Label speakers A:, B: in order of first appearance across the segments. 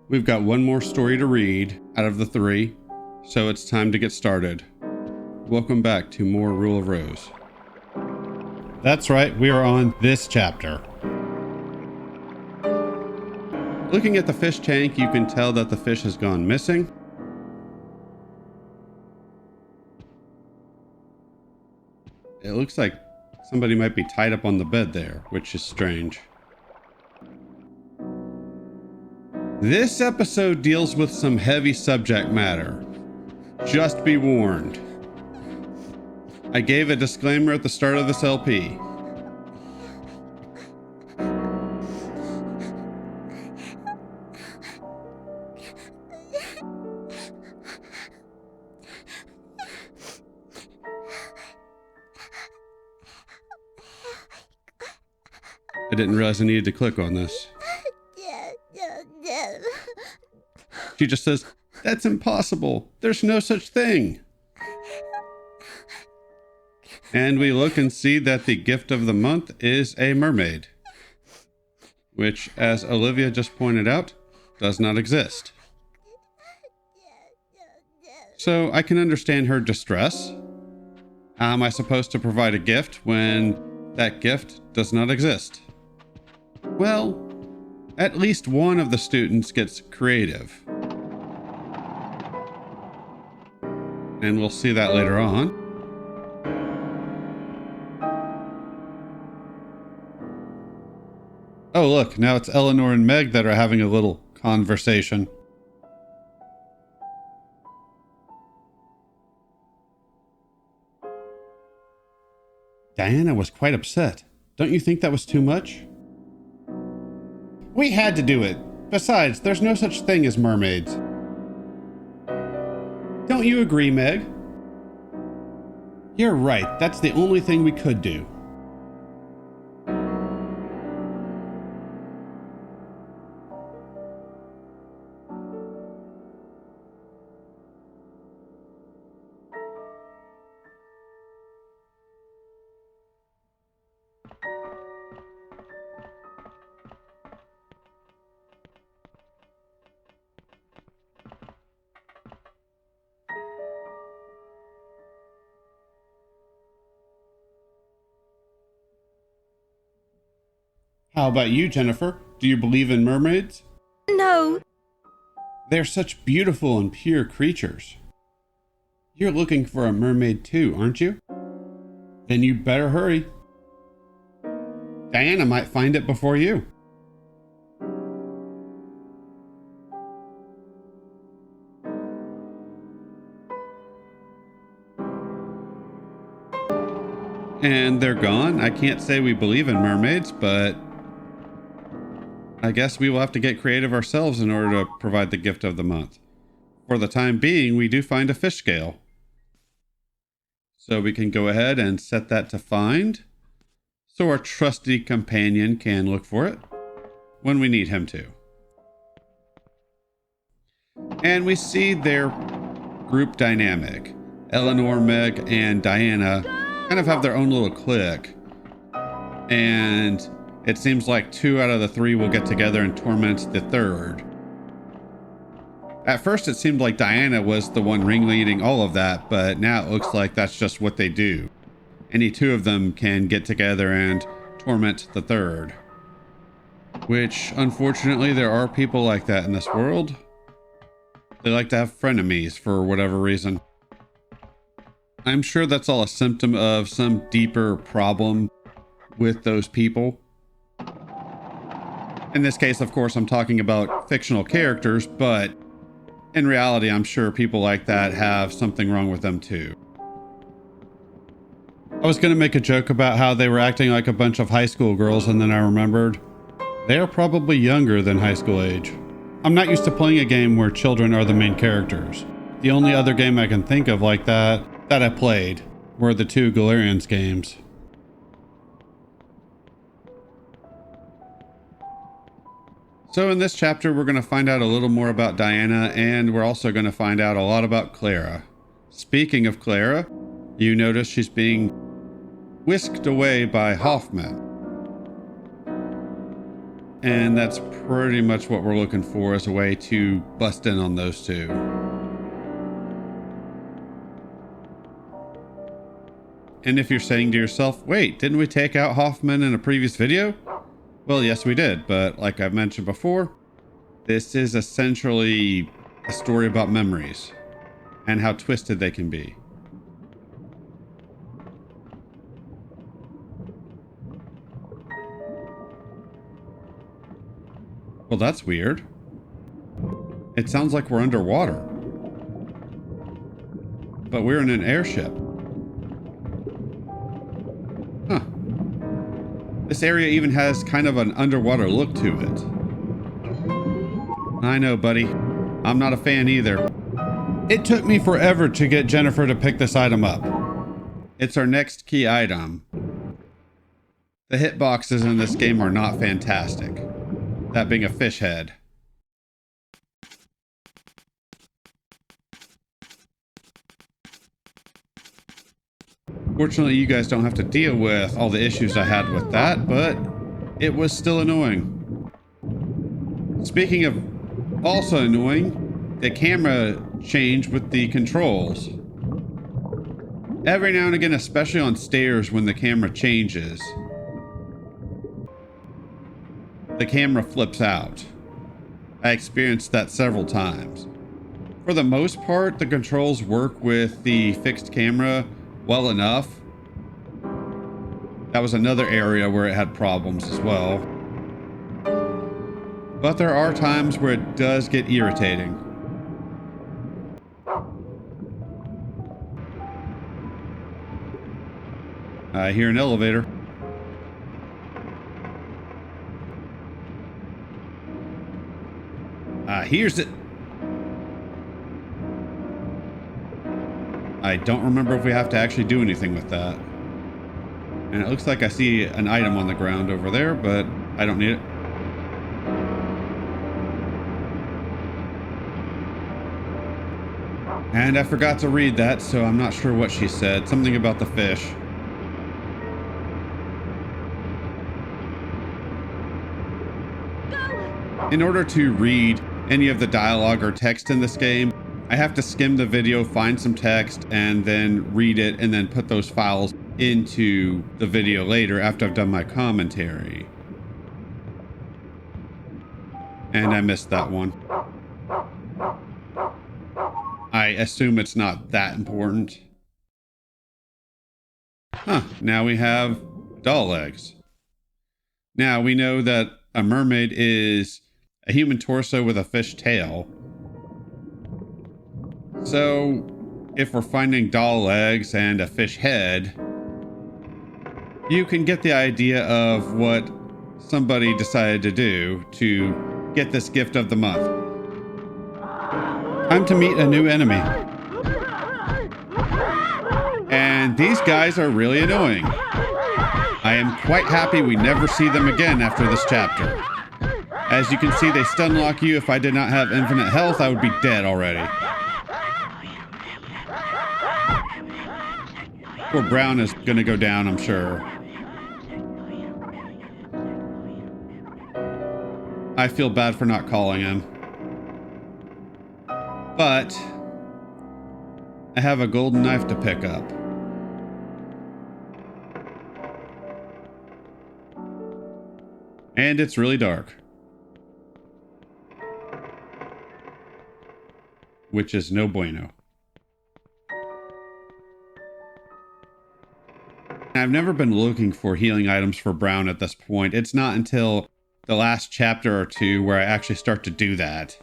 A: We've got one more story to read out of the 3, so it's time to get started. Welcome back to more Rule of Rose. That's right, we are on this chapter. Looking at the fish tank, you can tell that the fish has gone missing. It looks like somebody might be tied up on the bed there, which is strange. This episode deals with some heavy subject matter. Just be warned. I gave a disclaimer at the start of this LP. I didn't realize I needed to click on this. She just says, "That's impossible. There's no such thing." And we look and see that the gift of the month is a mermaid, which, as Olivia just pointed out, does not exist. So I can understand her distress. How am I supposed to provide a gift when that gift does not exist? Well, at least one of the students gets creative. And we'll see that later on. Oh, look, now it's Eleanor and Meg that are having a little conversation. Diana was quite upset. Don't you think that was too much? We had to do it. Besides, there's no such thing as mermaids. Don't you agree, Meg? You're right. That's the only thing we could do. How about you, Jennifer? Do you believe in mermaids?
B: No.
A: They're such beautiful and pure creatures. You're looking for a mermaid too, aren't you? Then you better hurry. Diana might find it before you. And they're gone. I can't say we believe in mermaids, but I guess we will have to get creative ourselves in order to provide the gift of the month. For the time being, we do find a fish scale. So we can go ahead and set that to find, so our trusty companion can look for it when we need him to. And we see their group dynamic. Eleanor, Meg, and Diana kind of have their own little clique. And it seems like 2 out of the 3 will get together and torment the 3rd. At first, it seemed like Diana was the one ringleading all of that, but now it looks like that's just what they do. Any 2 of them can get together and torment the 3rd. Which, unfortunately, there are people like that in this world. They like to have frenemies for whatever reason. I'm sure that's all a symptom of some deeper problem with those people. In this case, of course, I'm talking about fictional characters, but in reality, I'm sure people like that have something wrong with them too. I was going to make a joke about how they were acting like a bunch of high school girls, and then I remembered they are probably younger than high school age. I'm not used to playing a game where children are the main characters. The only other game I can think of like that I played were the 2 Galerians games. So in this chapter, we're going to find out a little more about Diana, and we're also going to find out a lot about Clara. Speaking of Clara, you notice she's being whisked away by Hoffman. And that's pretty much what we're looking for as a way to bust in on those two. And if you're saying to yourself, wait, didn't we take out Hoffman in a previous video? Well, yes, we did. But like I've mentioned before, this is essentially a story about memories and how twisted they can be. Well, that's weird. It sounds like we're underwater. But we're in an airship. Huh. This area even has kind of an underwater look to it. I know, buddy. I'm not a fan either. It took me forever to get Jennifer to pick this item up. It's our next key item. The hitboxes in this game are not fantastic. That being a fish head. Fortunately, you guys don't have to deal with all the issues I had with that, but it was still annoying. Speaking of also annoying, the camera changed with the controls. Every now and again, especially on stairs when the camera changes, the camera flips out. I experienced that several times. For the most part, the controls work with the fixed camera well enough. That was another area where it had problems as well. But there are times where it does get irritating. I hear an elevator. Here's it. I don't remember if we have to actually do anything with that. And it looks like I see an item on the ground over there, but I don't need it. And I forgot to read that, so I'm not sure what she said. Something about the fish. In order to read any of the dialogue or text in this game, I have to skim the video, find some text, and then read it, and then put those files into the video later after I've done my commentary. And I missed that one. I assume it's not that important. Huh, now we have doll legs. Now we know that a mermaid is a human torso with a fish tail. So, if we're finding doll legs and a fish head, you can get the idea of what somebody decided to do to get this gift of the month. Time to meet a new enemy. And these guys are really annoying. I am quite happy we never see them again after this chapter. As you can see, they stun lock you. If I did not have infinite health, I would be dead already. Poor Brown is gonna go down, I'm sure. I feel bad for not calling him. But I have a golden knife to pick up. And it's really dark. Which is no bueno. I've never been looking for healing items for Brown at this point. It's not until the last chapter or two where I actually start to do that.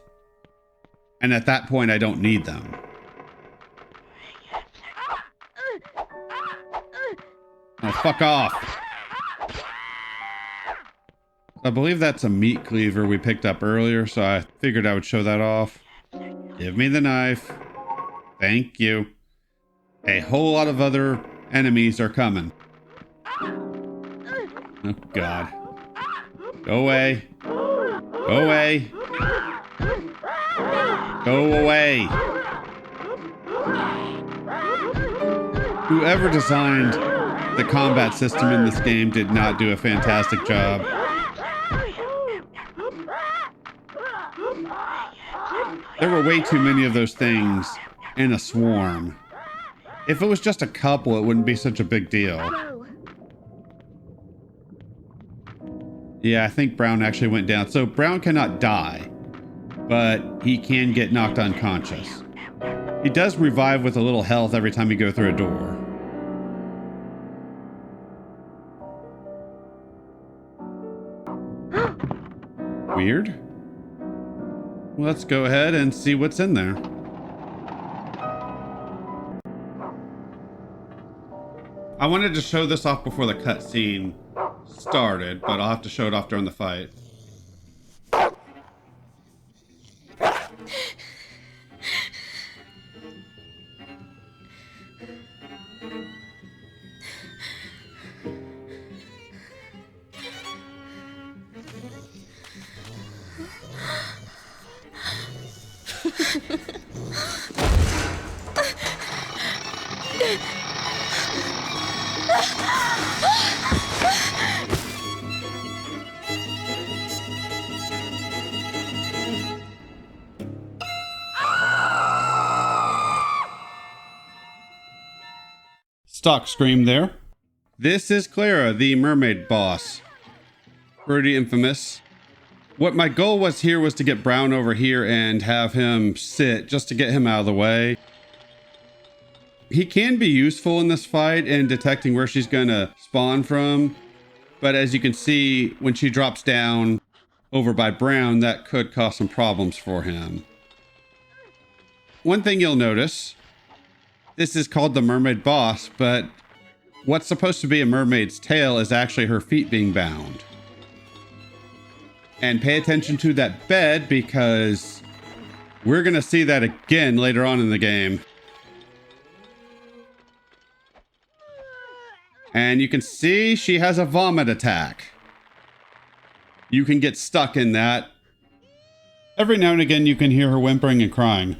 A: And at that point, I don't need them. Oh, fuck off. I believe that's a meat cleaver we picked up earlier, so I figured I would show that off. Give me the knife. Thank you. A whole lot of other enemies are coming. Oh, God. Go away. Go away. Go away. Whoever designed the combat system in this game did not do a fantastic job. There were way too many of those things in a swarm. If it was just a couple, it wouldn't be such a big deal. Yeah, I think Brown actually went down. So Brown cannot die, but he can get knocked unconscious. He does revive with a little health every time you go through a door. Weird. Let's go ahead and see what's in there. I wanted to show this off before the cutscene started, but I'll have to show it off during the fight. Stock scream there. This is Clara, the mermaid boss. Pretty infamous. What my goal was here was to get Brown over here and have him sit just to get him out of the way. He can be useful in this fight in detecting where she's going to spawn from. But as you can see, when she drops down over by Brown, that could cause some problems for him. One thing you'll notice, this is called the mermaid boss, but what's supposed to be a mermaid's tail is actually her feet being bound. And pay attention to that bed because we're going to see that again later on in the game. And you can see she has a vomit attack. You can get stuck in that. Every now and again you can hear her whimpering and crying.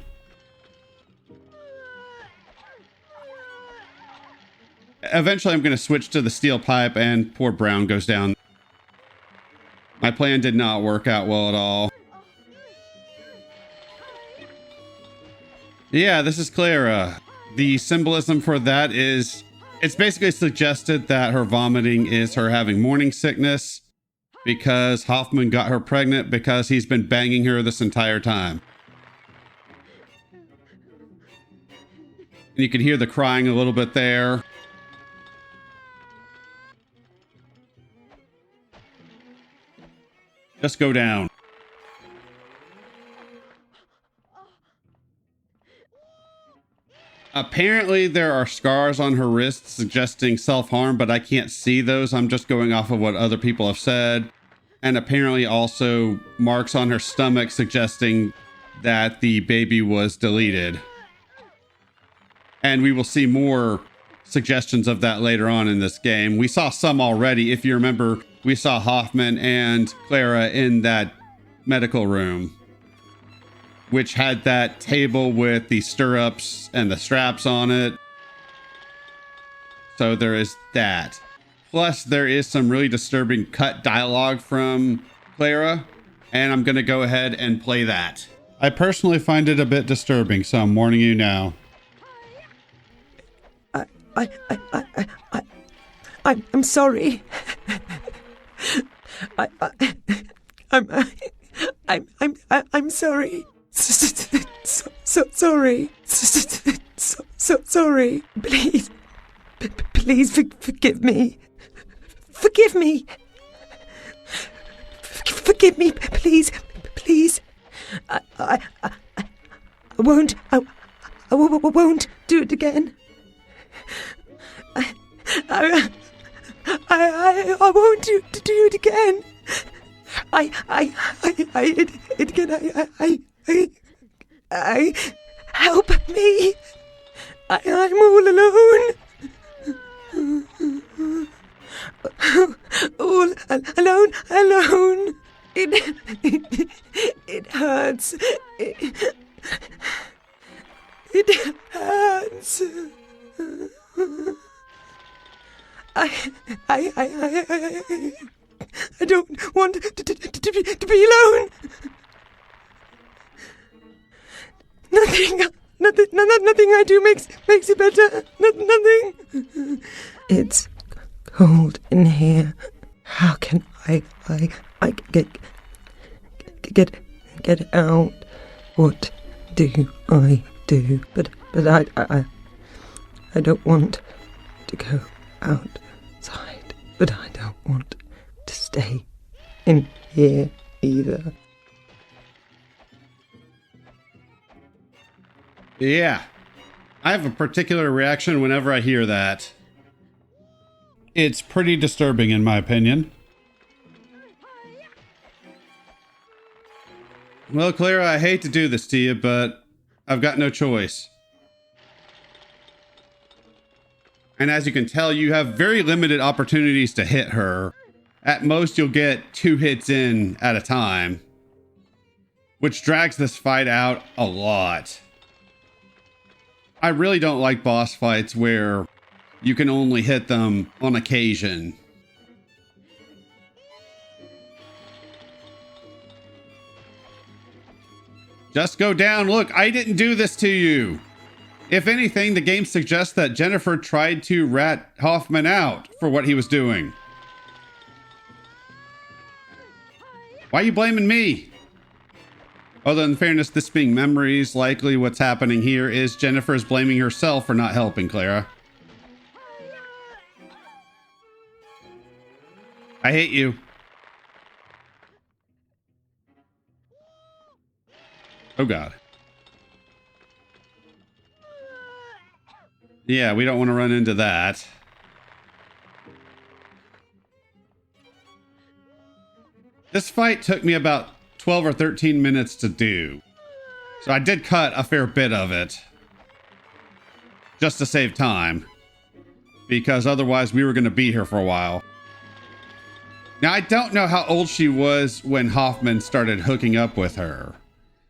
A: Eventually I'm going to switch to the steel pipe and poor Brown goes down. My plan did not work out well at all. Yeah, this is Clara. The symbolism for that is, it's basically suggested that her vomiting is her having morning sickness because Hoffman got her pregnant because he's been banging her this entire time. And you can hear the crying a little bit there. Just go down. Apparently there are scars on her wrists suggesting self-harm, but I can't see those. I'm just going off of what other people have said. And apparently also marks on her stomach suggesting that the baby was deleted. And we will see more suggestions of that later on in this game. We saw some already. If you remember, we saw Hoffman and Clara in that medical room, which had that table with the stirrups and the straps on it. So there is that. Plus, there is some really disturbing cut dialogue from Clara, and I'm going to go ahead and play that. I personally find it a bit disturbing, so I'm warning you now.
B: I'm sorry. I'm sorry. So sorry. So sorry. Please forgive me. Forgive me. Forgive me, please. I won't. I won't do it again. I won't do it again. I help me. I'm all alone. All alone. It hurts. It hurts. I don't want to be alone. Nothing I do makes it better. Nothing. It's cold in here. How can I get out? What do I do? But I don't want to go outside. But I don't want to stay in here either.
A: Yeah. I have a particular reaction whenever I hear that. It's pretty disturbing in my opinion. Well, Clara, I hate to do this to you, but I've got no choice. And as you can tell, you have very limited opportunities to hit her. At most, you'll get 2 hits in at a time, which drags this fight out a lot. I really don't like boss fights where you can only hit them on occasion. Just go down. Look, I didn't do this to you. If anything, the game suggests that Jennifer tried to rat Hoffman out for what he was doing. Why are you blaming me? Although in fairness, this being memories, likely what's happening here is Jennifer is blaming herself for not helping Clara. I hate you. Oh God. Yeah, we don't want to run into that. This fight took me about 12 or 13 minutes to do. So I did cut a fair bit of it. Just to save time. Because otherwise we were going to be here for a while. Now I don't know how old she was when Hoffman started hooking up with her.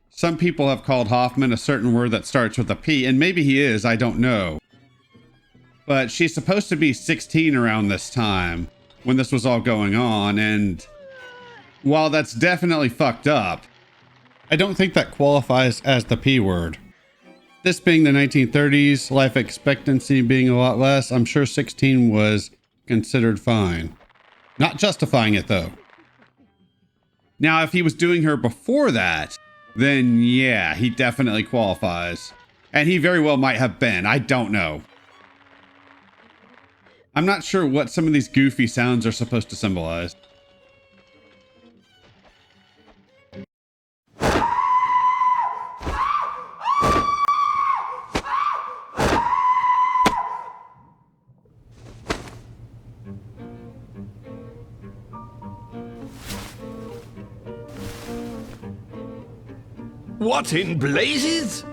A: Some people have called Hoffman a certain word that starts with a P, and maybe he is, I don't know. But she's supposed to be 16 around this time, when this was all going on, and while that's definitely fucked up, I don't think that qualifies as the P word. This being the 1930s, life expectancy being a lot less, I'm sure 16 was considered fine. Not justifying it, though. Now, if he was doing her before that, then yeah, he definitely qualifies. And he very well might have been. I don't know. I'm not sure what some of these goofy sounds are supposed to symbolize.
C: What in blazes?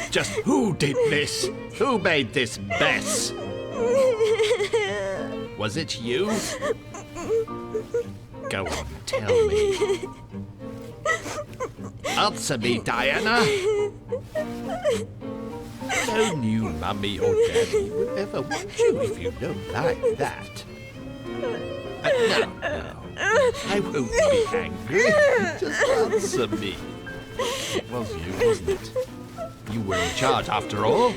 C: Just who did this? Who made this mess? Was it you? Go on, tell me. Answer me, Diana. No new mummy or daddy will ever want you if you don't like that. No, I won't be angry. Just answer me. It was you, wasn't it? You were in charge after all.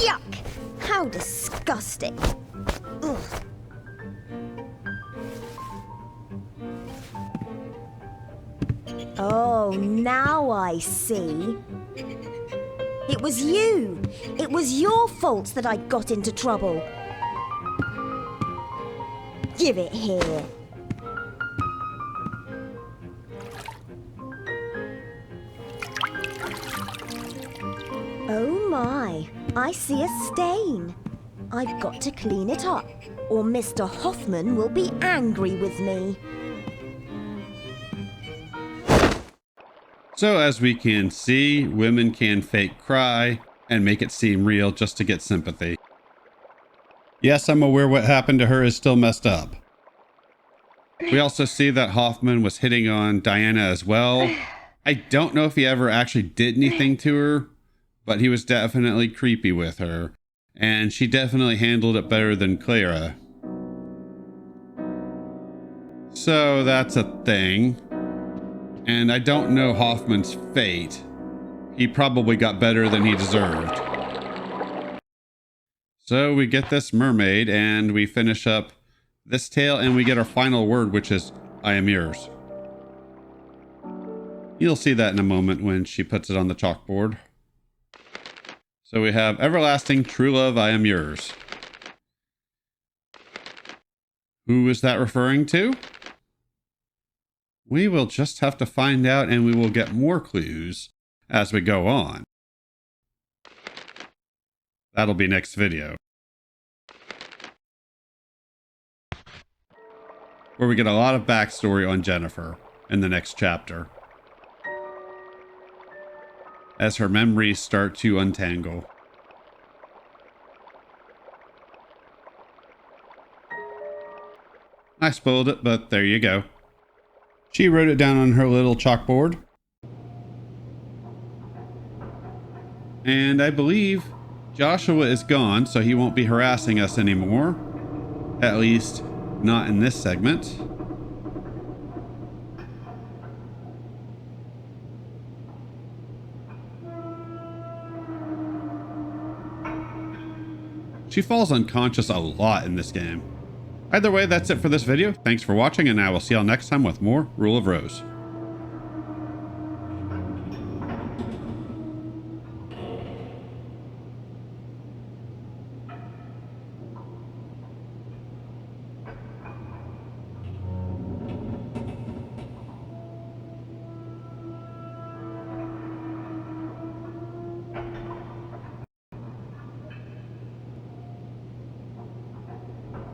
D: Yuck! How disgusting! Ugh. Oh, now I see. It was you. It was your fault that I got into trouble. Give it here. Oh my, I see a stain. I've got to clean it up, or Mr. Hoffman will be angry with me.
A: So as we can see, women can fake cry and make it seem real just to get sympathy. Yes, I'm aware what happened to her is still messed up. We also see that Hoffman was hitting on Diana as well, I don't know if he ever actually did anything to her, but he was definitely creepy with her. And she definitely handled it better than Clara. So that's a thing. And I don't know Hoffman's fate. He probably got better than he deserved. So we get this mermaid and we finish up this tale and we get our final word, which is, I am yours. You'll see that in a moment when she puts it on the chalkboard. So we have everlasting true love, I am yours. Who is that referring to? We will just have to find out, and we will get more clues as we go on. That'll be next video, where we get a lot of backstory on Jennifer in the next chapter, as her memories start to untangle. I spoiled it, but there you go. She wrote it down on her little chalkboard. And I believe Joshua is gone, so he won't be harassing us anymore. At least, not in this segment. She falls unconscious a lot in this game. Either way, that's it for this video. Thanks for watching, and I will see y'all next time with more Rule of Rose.